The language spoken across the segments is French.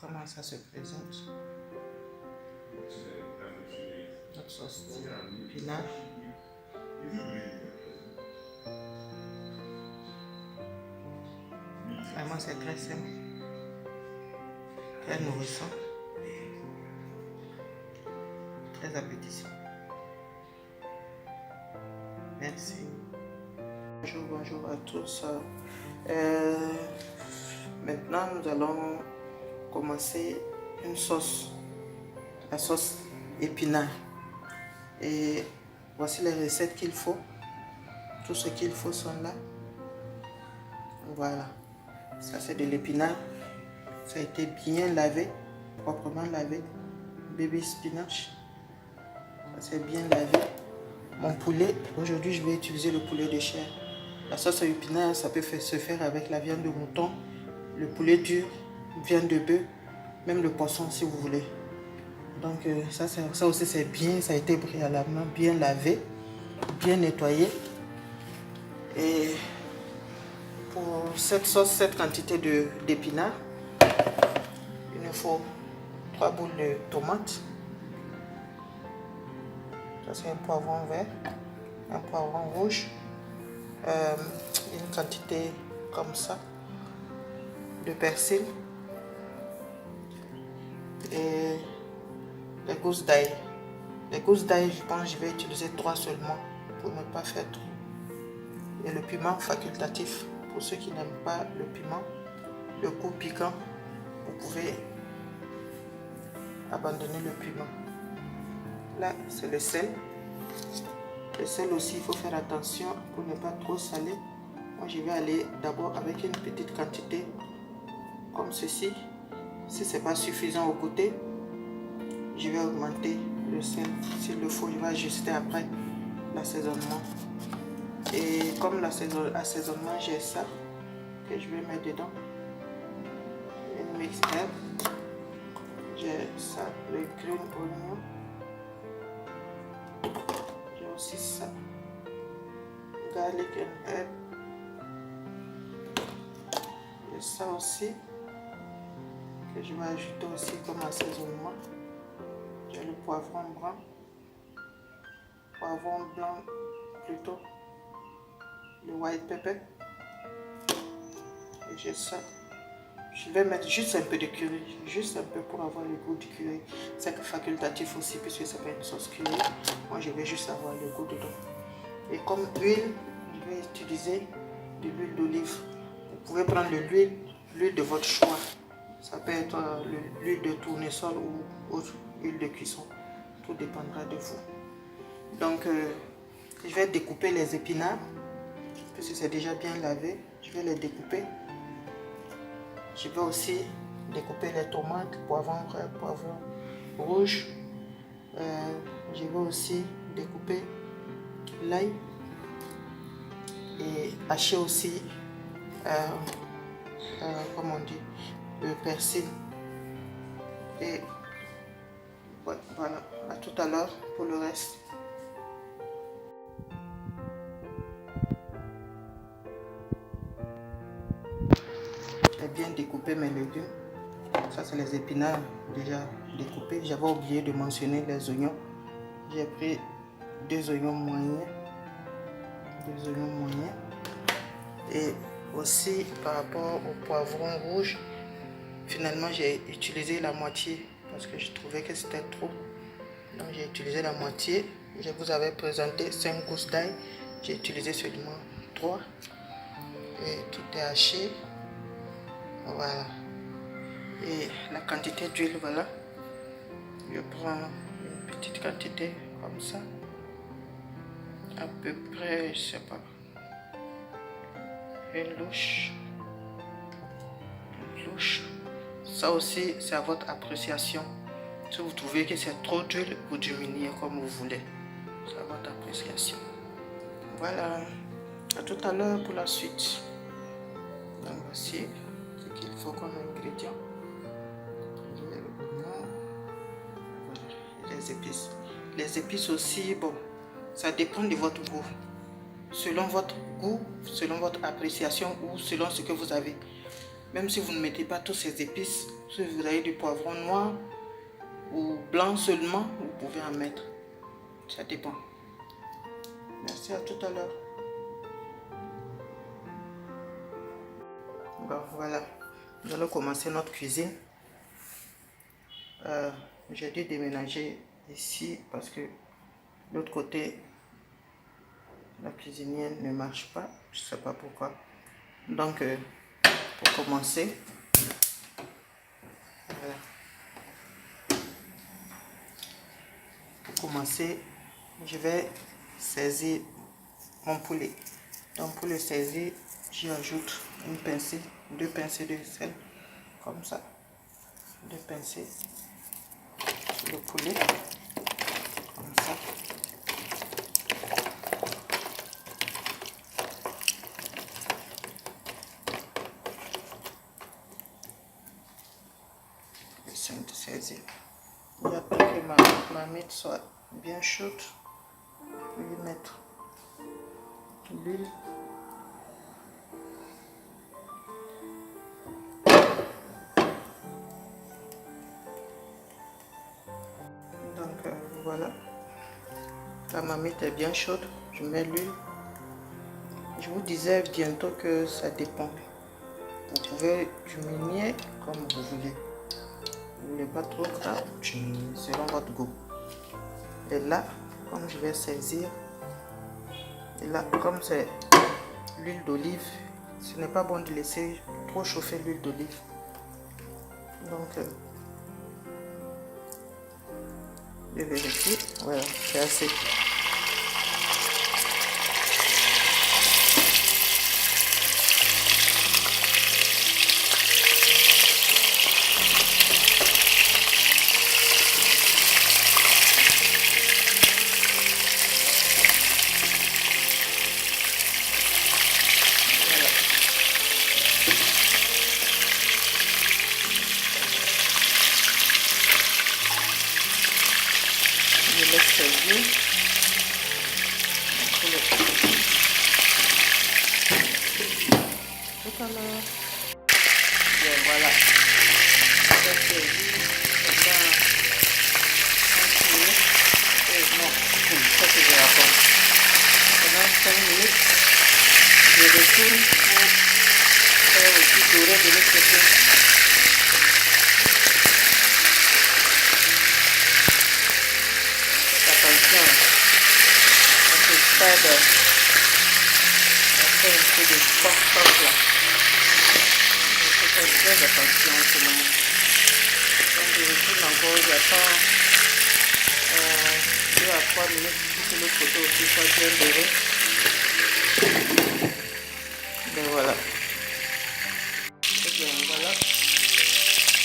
comment ça se présente. Notre sauce d'épinards. Vraiment, c'est très simple, très nourrissant, très appétissant. Merci. Bonjour à tous. Maintenant, nous allons commencer une sauce, la sauce épinard. Et voici les recettes qu'il faut. Tout ce qu'il faut sont là. Voilà. Ça, c'est de l'épinard. Ça a été bien lavé, proprement lavé. Baby spinach. Ça, c'est bien lavé. Mon poulet, aujourd'hui, je vais utiliser le poulet de chair. La sauce à épinards, ça peut se faire avec la viande de mouton, le poulet dur, viande de bœuf, même le poisson si vous voulez. Donc ça aussi c'est bien, ça a été préalablement bien lavé, bien nettoyé. Et pour cette sauce, cette quantité d'épinards, il nous faut 3 boules de tomates. Ça c'est un poivron vert, un poivron rouge, une quantité comme ça de persil et les gousses d'ail. Les gousses d'ail, je pense que je vais utiliser 3 seulement pour ne pas faire trop. Et le piment facultatif, pour ceux qui n'aiment pas le piment, le goût piquant, vous pouvez abandonner le piment. Là, c'est le sel. Le sel aussi, il faut faire attention pour ne pas trop saler. Moi, je vais aller d'abord avec une petite quantité comme ceci. Si ce n'est pas suffisant au côté, je vais augmenter le sel. S'il le faut, je vais ajuster après l'assaisonnement. Et comme l'assaisonnement, j'ai ça que je vais mettre dedans. Une mix herbe. J'ai ça, le green oignon. J'ai aussi ça. Garlic and herb. J'ai ça aussi que je vais ajouter aussi comme assaisonnement. J'ai le poivron brun, poivron blanc plutôt, le white pepper. Et j'ai ça. Je vais mettre juste un peu de curry, juste un peu pour avoir le goût du curry. C'est facultatif aussi puisque c'est pas une sauce curry. Moi je vais juste avoir le goût dedans. Et comme huile, je vais utiliser de l'huile d'olive. Vous pouvez prendre l'huile de votre choix. Ça peut être l'huile de tournesol ou autre huile de cuisson. Tout dépendra de vous. Donc, je vais découper les épinards. Puisque c'est déjà bien lavé, je vais les découper. Je vais aussi découper les tomates, poivron vert, poivron rouge. Je vais aussi découper l'ail. Et hacher aussi, comment on dit, le persil. Et ouais, voilà, à tout à l'heure pour le reste. J'ai bien découpé mes légumes. Ça c'est les épinards déjà découpés. J'avais oublié de mentionner les oignons. J'ai pris 2 oignons moyens. 2 oignons moyens. Et aussi par rapport au poivron rouge, finalement j'ai utilisé la moitié parce que je trouvais que c'était trop. Donc j'ai utilisé la moitié. Je vous avais présenté 5 gousses d'ail. J'ai utilisé seulement 3. Et tout est haché. Voilà. Et la quantité d'huile, voilà. Je prends une petite quantité comme ça. À peu près, je sais pas. Une louche. Une louche. Ça aussi, c'est à votre appréciation. Si vous trouvez que c'est trop d'huile, vous diminuez comme vous voulez. C'est à votre appréciation. Voilà. À tout à l'heure pour la suite. Donc voici ce qu'il faut comme ingrédient. Les épices. Les épices aussi, bon, ça dépend de votre goût. Selon votre goût, selon votre appréciation ou selon ce que vous avez. Même si vous ne mettez pas toutes ces épices, si vous avez du poivron noir ou blanc seulement, vous pouvez en mettre. Ça dépend. Merci, à tout à l'heure. Bon, voilà, nous allons commencer notre cuisine. J'ai dû déménager ici parce que l'autre côté, la cuisinière ne marche pas. Je ne sais pas pourquoi. Donc, pour commencer, voilà. Pour commencer, je vais saisir mon poulet. Donc, pour le saisir, j'y ajoute une pincée, 2 pincées de sel, comme ça. 2 pincées sur le poulet, comme ça. De saisir. Et après que ma marmite soit bien chaude, je vais mettre l'huile. Donc voilà, la marmite est bien chaude, je mets l'huile. Je vous disais bientôt que ça dépend. Vous pouvez diminuer comme vous voulez. Vous ne voulez pas trop gras, selon votre goût. Et là, comme je vais saisir, et là, comme c'est l'huile d'olive, ce n'est pas bon de laisser trop chauffer l'huile d'olive. Donc, je vérifie. Voilà, c'est assez. Je laisse saisir. Tout à l'heure. Bien, voilà. Je laisse saisir pendant 5 minutes. Non, ça que je raconte. Pendant 5 minutes, je retourne pour faire aussi dorer de l'autre côté. Attention, à ce stade, ça fait un peu de pop là. Il faut faire très attention en ce moment. Donc je retourne encore, j'attends 2 à 3 minutes pour que l'autre côté aussi soit bien doré. Et voilà. Et bien voilà.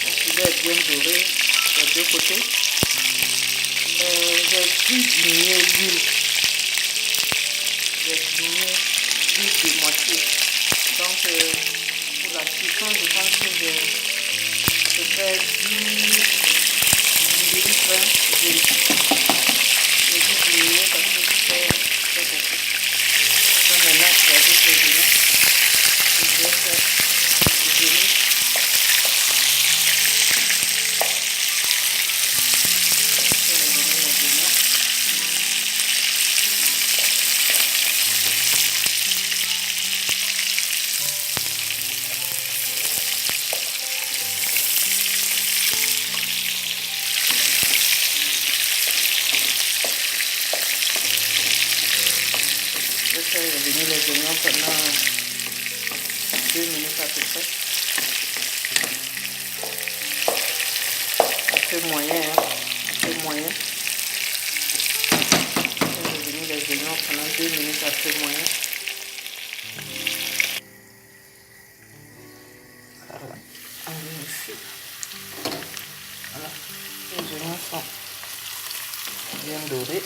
Donc il est bien doré des 2 côtés. J'ai dû diminuer l'huile. J'ai diminué l'huile de moitié. Donc, pour la cuisson, je pense que je fais 10 millilitres d'huile. J'ai dû diminuer parce que c'est beaucoup. Donc, maintenant, j'ajoute les oignons. Je vais faire les oignons. Je fais revenir les oignons pendant 2 minutes à peu près. Un peu moyen, hein? Un peu moyen. Je fais revenir les oignons pendant 2 minutes à peu moyen. Voilà. On vérifie. Voilà. Les oignons sont bien dorés.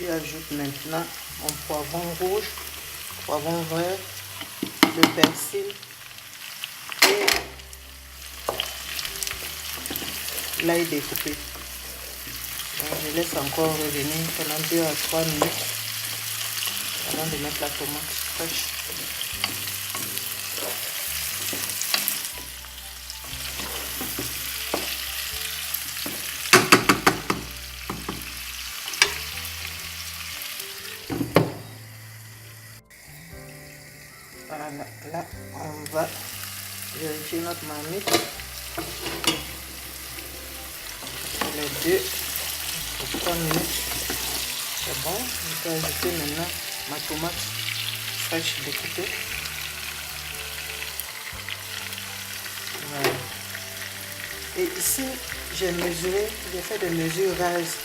J'ajoute maintenant mon poivron rouge poivron vert, le persil et l'ail découpé. Donc, je laisse encore revenir pendant 2 à 3 minutes avant de mettre la tomate fraîche. Voilà, là on va vérifier notre marmite. Les 2 ou 3 minutes, c'est bon. Je peux ajouter maintenant ma tomate fraîche découpée. Voilà. Et ici, j'ai mesuré, j'ai fait des mesures rases.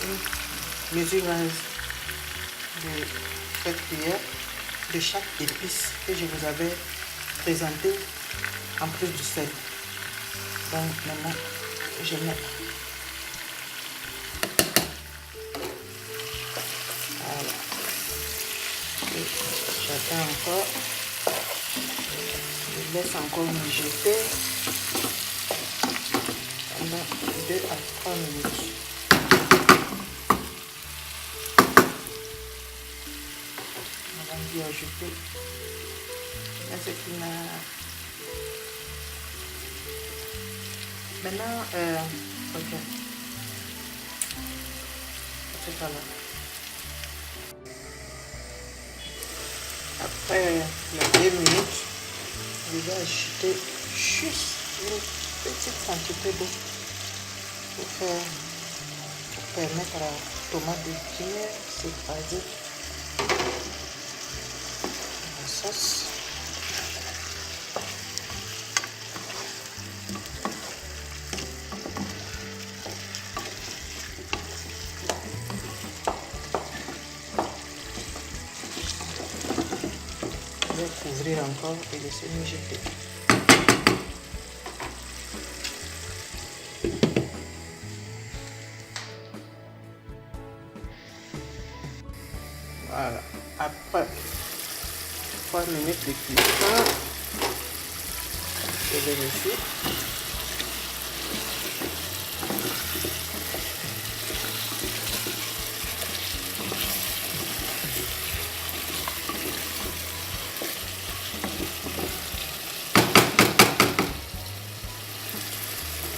Une mesure rase de 4 cuillères de chaque épice que je vous avais présenté en plus du sel. Donc maintenant, je mets. Voilà. Et j'attends encore. Je laisse encore mijoter pendant 2 à 3 minutes. Avant d'y ajouter les épinards. Maintenant, ok. C'est ça là. Après les 2 minutes, je vais ajouter juste une petite quantité d'eau pour permettre à la tomate de bien s'écraser dans la sauce. Je vais couvrir encore et laisser mijoter. Voilà. Après 3 minutes de cuisson, je vérifie.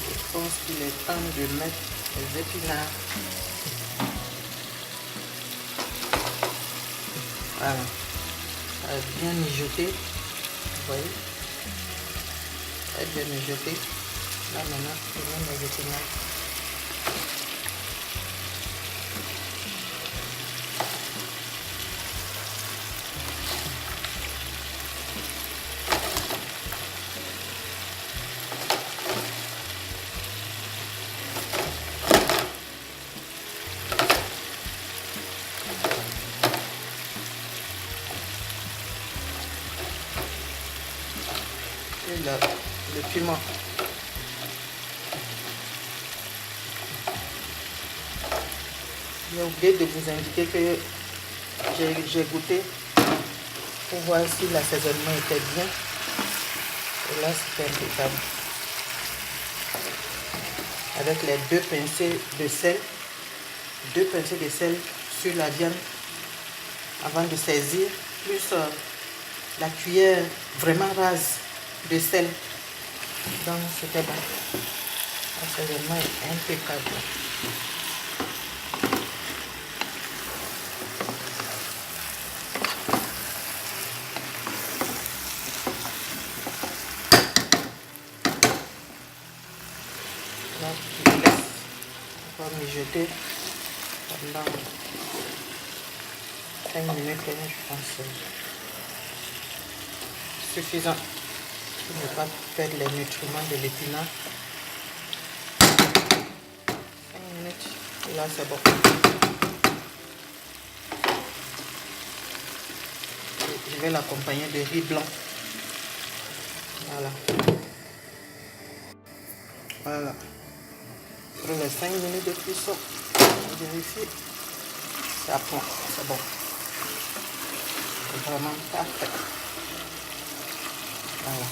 Je pense qu'il est temps de mettre les épinards. Voilà, ça a bien mijoté, vous voyez, ça a bien mijoté. Là maintenant, je mets mes épinards. Et là, le piment. J'ai oublié de vous indiquer que j'ai goûté pour voir si l'assaisonnement était bien. Et là, c'était impeccable. Avec les 2 pincées de sel, 2 pincées de sel sur la viande avant de saisir, plus la cuillère vraiment rase de sel. Donc c'était bon. L'assaisonnement est impeccable. Donc je laisse encore mijoter pendant 5 minutes, je pense suffisant pour ne pas perdre les nutriments de l'épinard. 5 minutes, et là c'est bon. Je vais l'accompagner de riz blanc. Voilà. Voilà. Pour les 5 minutes de cuisson, on vérifie. C'est à point, c'est bon. C'est vraiment parfait. Voilà.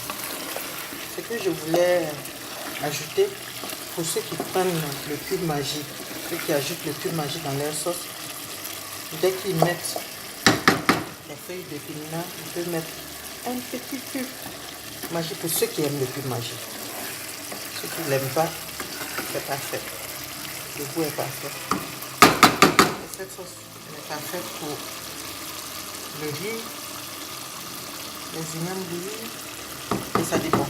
Ce que je voulais ajouter, pour ceux qui prennent le cube magique, ceux qui ajoutent le cube magique dans leur sauce, dès qu'ils mettent les feuilles d'épinards, ils peuvent mettre un petit cube magique pour ceux qui aiment le cube magique. Ceux qui ne l'aiment pas, c'est parfait. Le goût est parfait. Et cette sauce est parfaite pour le riz, les ignames bouillis, et ça dépend.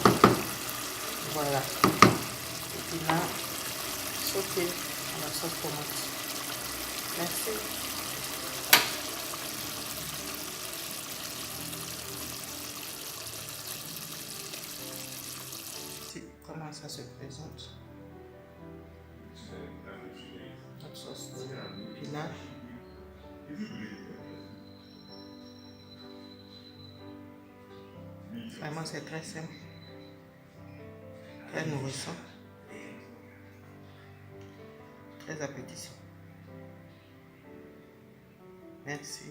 Voilà. Épinards sautés à la sauce tomate. Merci. Comment ça se présente? Notre sauce d'épinards. Vraiment, c'est très simple, très nourrissant, très appétissant. Merci.